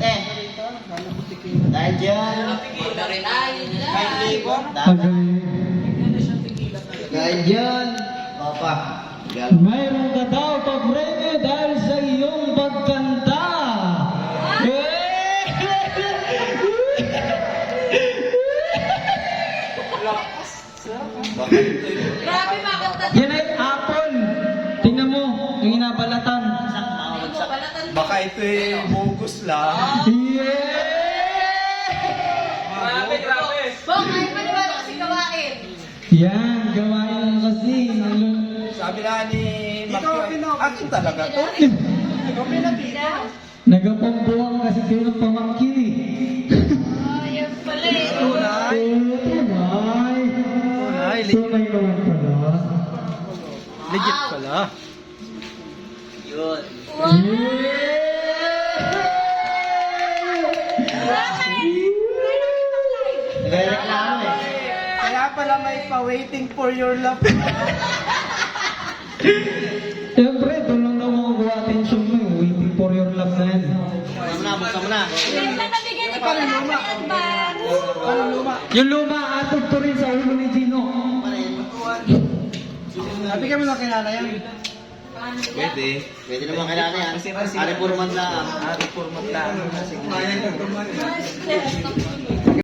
Ten. Dahil dyan. Kahit libo. Dahil dyan. Papa. Mayroon ka daw pa-premyo dahil sa iyong pagkanta. Grabe, makanta. Yan ay apple. Tingnan mo, yung inabalatan. Baka ito eh, bogus lang. Grabe. Bong, ayaw pa naman kasi gawain. Yan, gawain mo kasi. Sabi na ni Macron, akin talaga to. Nagapambuang kasi kayo ng pamangkin eh. Yan pala eh. Tunay. Tunay. Tunay naman pala. Legit pala. Yun. Nagreklamo eh. Kaya pala may pa-waiting for your love. Siyempre, doon lang daw makukuha attention mo eh. Waiting for your love na yan. Buksan mo na. Minsan nabigyan ni Kuya ng advance. Parang luma. Yung luma, atog to rin sa ulo ni Gino. Nabigyan mo na kilala yan. Pwede. Pwede naman kailangan yan. Ari puro man lang. Ari format lang. Mas